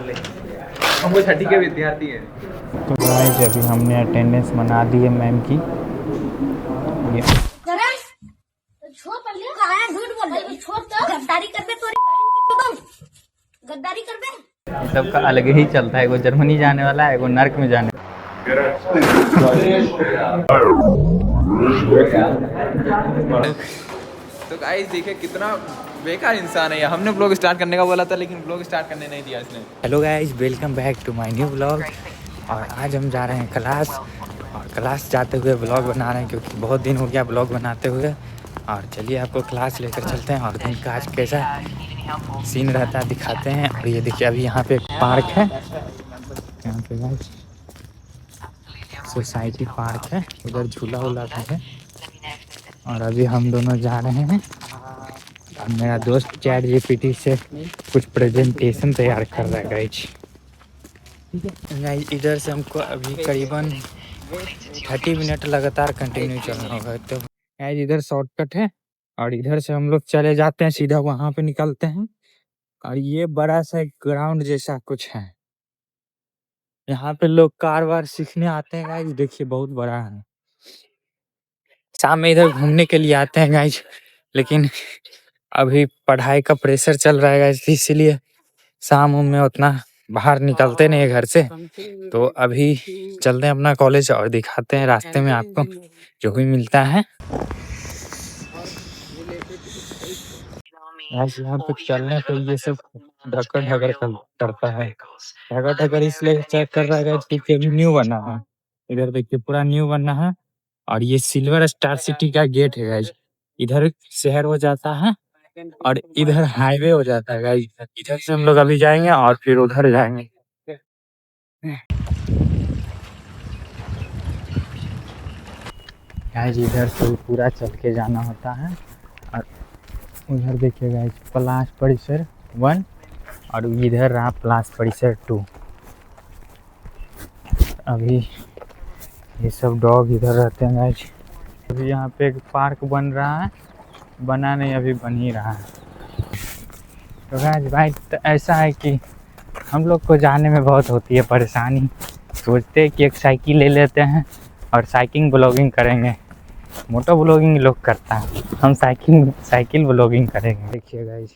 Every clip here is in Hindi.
ले, हम वो छठी के विद्यार्थी हैं। तो गाइस अभी हमने अटेंडेंस बना दी है मैम की। ये सबका अलग ही चलता है, वो जर्मनी जाने वाला है, वो नर्क में जाने तो गाइस देखिए कितना बेकार इंसान है ये। हमने ब्लॉग स्टार्ट करने का बोला था लेकिन ब्लॉग स्टार्ट करने नहीं दिया इसने। Hello guys, welcome back to my new blog. और आज हम जा रहे हैं क्लास, और क्लास जाते हुए ब्लॉग बना रहे हैं क्योंकि बहुत दिन हो गया ब्लॉग बनाते हुए। और चलिए आपको क्लास लेकर चलते हैं और दिन का आज कैसा सीन रहता है दिखाते हैं। और ये देखिए अभी यहाँ पे एक पार्क है, यहाँ पे गाइस सोसाइटी पार्क है, उधर झूला वूला भी है। और अभी हम दोनों जा रहे हैं और मेरा दोस्त चैट जीपीटी से कुछ प्रेजेंटेशन तैयार कर रहा है गाइस। गाइस इधर से हमको अभी करीबन 30 मिनट लगातार कंटिन्यू चलना होगा। तो गाइस इधर शॉर्टकट है और इधर से हम लोग चले जाते हैं, सीधा वहाँ पे निकलते हैं। और ये बड़ा सा ग्राउंड जैसा कुछ है, यहाँ पे लोग कार वार सीखने आते हैं गाइस। देखिए बहुत बड़ा है, शाम में इधर घूमने के लिए आते हैं गाइस, लेकिन अभी पढ़ाई का प्रेशर चल रहा है गाइस, इसीलिए शाम में उतना बाहर निकलते नहीं है घर से। तो अभी चलते हैं अपना कॉलेज और दिखाते हैं रास्ते में आपको जो भी मिलता है। आज यहाँ पे चलने पे ये सब ढक्कन ढगर करता है। ढगर ढगर इसलिए चेक कर रहा है क्योंकि अभी न्यू बना है। इधर देखिए पूरा न्यू बना है और ये सिल्वर स्टार सिटी का गेट है गाइस। इधर शहर हो जाता है और इधर हाईवे हो जाता है गाइस। इधर से हम लोग अभी जाएंगे और फिर उधर जाएंगे। गाइस इधर से पूरा चल के जाना होता है और उधर देखिए गाइस पलाश परिसर 1 और इधर रहा पलाश परिसर 2। अभी ये सब डॉग इधर रहते हैं गाइस। अभी यहाँ पे एक पार्क बन रहा है, बना नहीं अभी बन ही रहा है। तो गाइस भाई तो ऐसा है कि हम लोग को जाने में बहुत होती है परेशानी। सोचते हैं कि एक साइकिल ले लेते हैं और साइकिल ब्लॉगिंग करेंगे। मोटो ब्लॉगिंग लोग करता है, हम साइकिल ब्लॉगिंग करेंगे। देखिए गाइस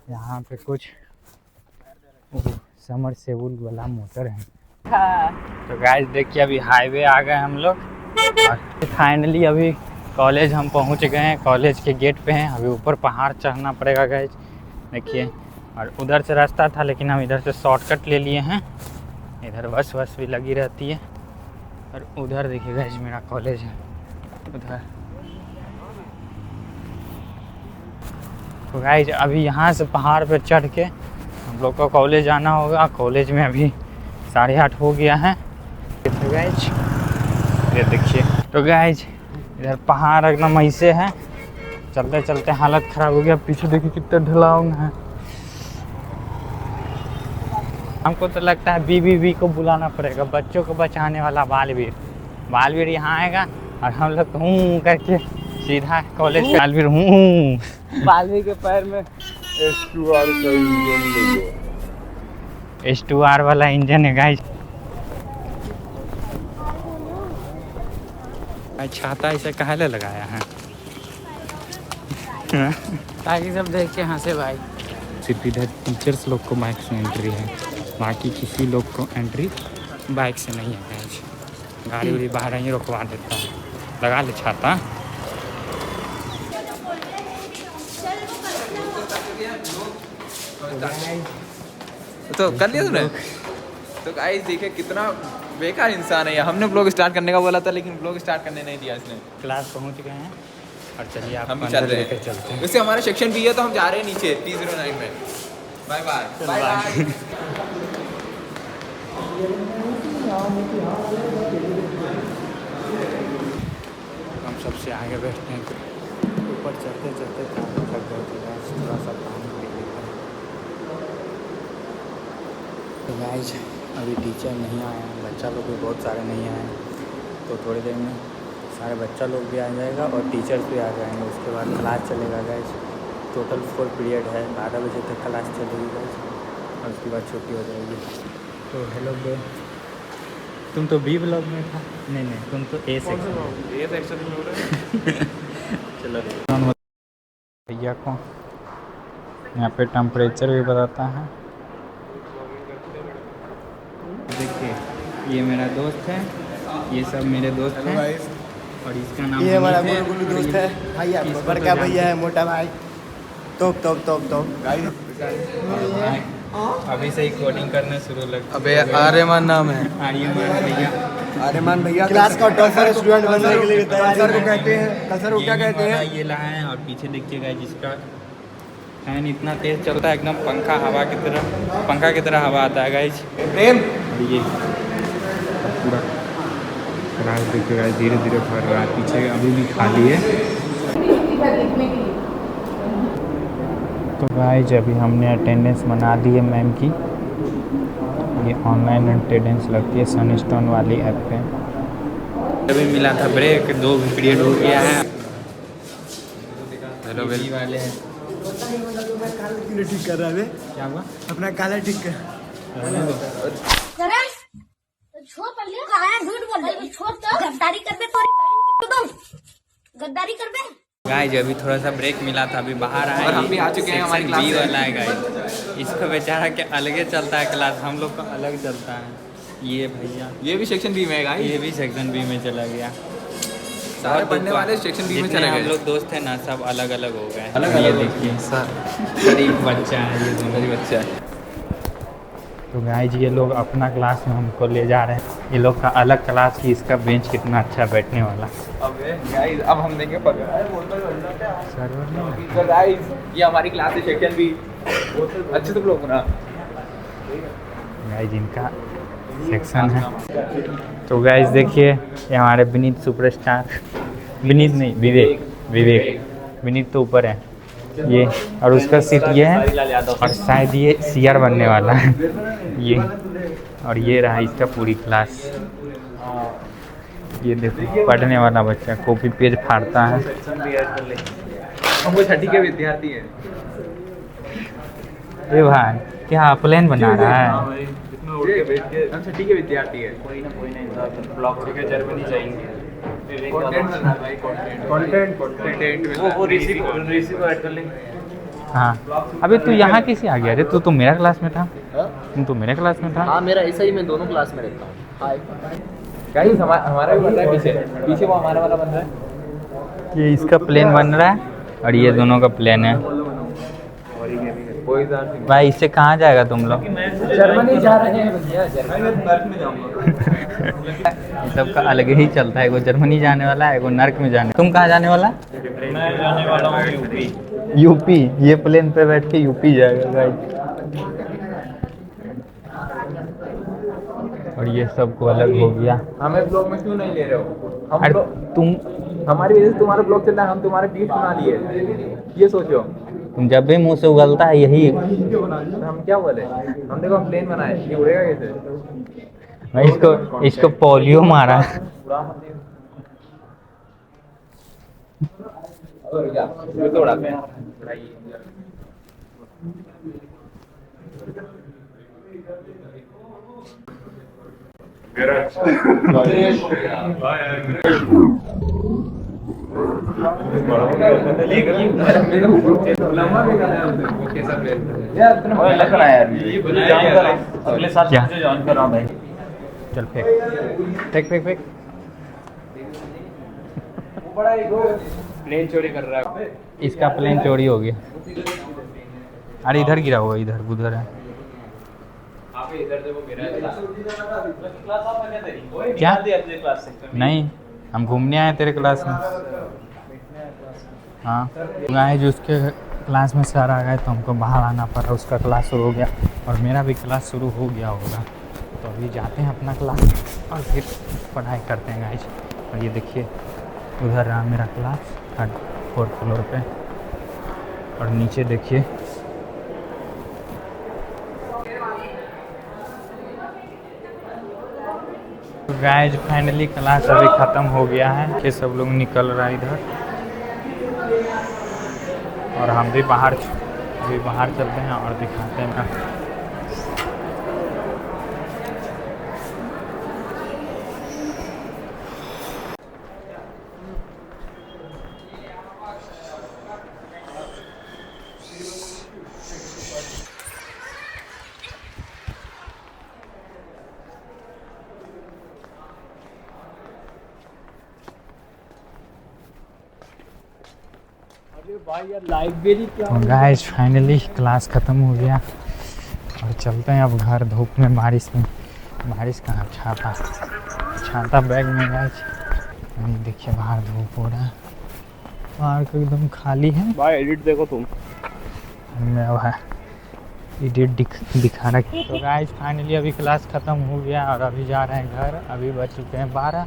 यहाँ पे कुछ समरसेबुल वाला मोटर है। तो गाइस देखिए अभी हाईवे आ गए हम लोग और फाइनली अभी कॉलेज हम पहुंच गए हैं। कॉलेज के गेट पे हैं, अभी ऊपर पहाड़ चढ़ना पड़ेगा गाइस देखिए। और उधर से रास्ता था लेकिन हम इधर से शॉर्टकट ले लिए हैं, इधर बस भी लगी रहती है। और उधर देखिए गाइस मेरा कॉलेज है उधर। तो गाइस अभी यहाँ से पहाड़ पे चढ़ के हम लोग को कॉलेज आना होगा। कॉलेज में अभी 8:30 हो गया है। तो गाइस ये देखिए, तो गाइस इधर पहाड़ एकदम ऐसे है, चलते चलते हालत ख़राब हो गया। पीछे देखिए कितना ढलान है। हमको तो लगता है बीबीबी को बुलाना पड़ेगा, बच्चों को बचाने वाला बालवीर यहाँ आएगा और हम लोग हूँ करके सीधा कॉलेज पे बालवीर हूँ। बालवीर के पैर में S2R वाला इंजन है गाइस। छाता इसे काहे ले लगाया है? ताकि सब देख के हंसे भाई। सिर्फ इधर टीचर्स लोग को बाइक से एंट्री है, बाकी किसी लोग को एंट्री बाइक से नहीं है गाइस। गाड़ी उड़ी बाहर ही रुकवा देता है। लगा ले छाता। तो कर लिया तूने? तो गाइस देखिए कितना बेकार इंसान है ये। हमने ब्लॉग स्टार्ट करने का बोला था लेकिन ब्लॉग स्टार्ट करने नहीं दिया इसने। क्लास पहुंच गए हैं और चलिए आप हम भी चल रहे हैं, चलते हैं। वैसे हमारा सेक्शन भी है तो हम जा रहे हैं नीचे T09 में। Bye bye bye bye. हम सबसे आगे बैठते हैं, ऊपर चलते चलते थक गए थे, थोड़ा सा पानी पी लेते हैं। तो गाइस अभी टीचर नहीं आए हैं, बच्चा लोग भी बहुत सारे नहीं आए हैं। तो थोड़ी देर में सारे बच्चा लोग भी आ जाएगा और टीचर्स भी आ जाएंगे। उसके बाद क्लास चलेगा गाइस। टोटल 4 पीरियड है, 12 बजे तक क्लास चलेगी गाइस। और उसके बाद छुट्टी हो जाएगी। तो हेलो ब्रो, तुम तो बी ब्लॉग में था। नहीं तुम तो ए सेक्शन में हो रहे। चलो भैया को यहाँ पे टेम्परेचर भी बताता है। देखिए ये मेरा दोस्त है, ये सब मेरे दोस्त हैं और इसका नाम ये हमारा है। गुल्लू दोस्त है भाई, आपको इसको बड़का तो भैया है, मोटा भाई। तो अभी से ही कोडिंग करना शुरू लग। अबे आर्यमान नाम है। आर्यमान भैया, आर्यमान भैया क्लास का टॉपर स्टूडेंट बनने के लिए तैयार सर को कहते हैं। सर को क्या कहते हैं? ये लाए हैं और पीछे देखिएगा जिसका फैन इतना तेज चलता है, एकदम पंखा की तरह हवा आता है गाइज। प्रेम ये पूरा क्लास देखिएगा धीरे धीरे भर रहा है, पीछे अभी भी खाली है। तो गाइज अभी हमने अटेंडेंस बना दी है मैम की। ये ऑनलाइन अटेंडेंस लगती है सनस्टोन वाली ऐप पे। अभी मिला था ब्रेक, 2 पीरियड हो गया है। हेलो वेली वाले हैं। ठीक कर रहा है, क्या हुआ? अपना काला ठीक कर। छोड़ पहले कहां झूठ बोल रहे, छोड़ तो गद्दारी कर बे, तुम गद्दारी कर बे। गाइज अभी थोड़ा सा ब्रेक मिला था, अभी बाहर आए और हम भी आ चुके हैं हमारी क्लास बी में। वाला है गाइज। इसका बेचारा के अलगे चलता है क्लास, हम लोग का अलग चलता है। ये भैया ये भी सेक्शन बी में है गाइस। ये भी सेक्शन बी में चला गया। सारे बहुत पढ़ने दुख वाले हुआ। सेक्शन बी में जितने चले हम गए। लोग दोस्त हैं ना, सब अलग अलग हो गए। अलग ये अलग देखिए शरीफ बच्चा है, ये दोनों बच्चा है। तो गाइज ये लोग अपना क्लास में हमको ले जा रहे हैं। ये लोग का अलग क्लास की, इसका बेंच कितना अच्छा बैठने वाला। अबे गाइस अब हम देंगे सर्वर नहीं तो गाइस ये हमारी क्लास है सेक्शन बी। अच्छे से लोग ना गाइज इनका सेक्शन है। तो गाइज देखिए ये हमारे विनीत सुपरस्टार, विनीत नहीं विवेक विनीत तो ऊपर है ये, और उसका सीट ये है और शायद ये सीआर बनने वाला है ये। और ये रहा इसका पूरी क्लास। ये देखो पढ़ने वाला बच्चा कॉपी पेज फाड़ता है। हम वो छठी के विद्यार्थी हैं। ये भाई क्या प्लान बना रहा है? हम छठी के विद्यार्थी हैं। कोई ना ब्लॉग के जर्मनी जाएंगे। कंटेंट बना भाई, कंटेंट वो ऋषि को ऐड कर लेंगे। हाँ अबे तू यहाँ कैसे आ गया? अरे तू तो मेरा क्लास में था। तुम तो मेरे क्लास में था। हाँ मेरा ऐसा ही, मैं दोनों क्लास में रहता हूँ। हाय गाइस हमारा भी बन रहा है पीछे वो हमारा वाला बन रहा है। ये इसका प्लेन बन रहा है और ये दोनों का प्लेन है। भाई इससे कहाँ जाएगा तुम लोग? जर्मनी जा रहे हैं भैया, जर्मनी में जाऊंगा। ये सब का अलग ही चलता है। एगो जर्मनी जाने वाला है, एगो नर्क में जाने। तुम कहाँ जाने वाला? मैं जाने वाला हूँ यूपी। यूपी। ये प्लेन पे बैठ के यूपी जाएगा गाइस। और ये सब को अलग हो गया। हमें ब्लॉग में क्यों नहीं ले रहे हो? हम अरे तुम हमारी वजह से तुम्हारा ब्लॉग चल रहा है, हम तुम्हारे पीठ बना लिए। ये सोचो तुम जब भी मुंह से उगलता है यही। तो हम क्या बोले? हम देखो हम प्लेन बनाए, ये उड़ेगा कैसे? मैं इसको पोलियो मारा। ये तो उड़ाते हैं। अगले साल क्या? से ज्वाइन कर रहा हूँ भाई। चल फेंक फेंक फेंक। प्लेन चोरी कर रहा है। इसका प्लेन चोरी हो गया। अरे इधर गिरा हुआ, इधर उधर है क्या? नहीं हम घूमने आए तेरे क्लास में। हाँ गाइस उसके क्लास में सर आ गए तो हमको बाहर आना पड़ा। उसका क्लास शुरू हो गया और मेरा भी क्लास शुरू हो गया होगा। तो अभी जाते हैं अपना क्लास और फिर पढ़ाई करते हैं गाइस। और ये देखिए उधर रहा मेरा क्लास 4th फ्लोर पे। और नीचे देखिए तो गाइस फाइनली क्लास अभी ख़त्म हो गया है। ये सब लोग निकल रहा है इधर और हम भी बाहर चलते हैं और दिखाते हैं गाइस फाइनली क्लास ख़त्म हो गया और चलते हैं अब घर। धूप में बारिश कहाँ, छाता बैग में गाइस। देखिए बाहर धूप हो रहा है, पार्क एकदम खाली है। भाई एडिट देखो तुम, मैं वह एडिट दिखा रहा। तो गाइस फाइनली अभी क्लास ख़त्म हो गया और अभी जा रहे हैं घर। अभी बज चुके हैं 12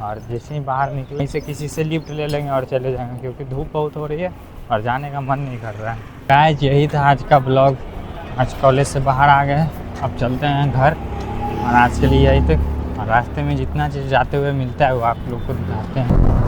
और जैसे ही बाहर निकले से किसी से लिफ्ट ले लेंगे और चले जाएंगे, क्योंकि धूप बहुत हो रही है और जाने का मन नहीं कर रहा है। गाइस यही था आज का ब्लॉग। आज कॉलेज से बाहर आ गए, अब चलते हैं घर और आज के लिए यही तक। और रास्ते में जितना चीज़ जाते हुए मिलता है वो आप लोग को दिखाते हैं।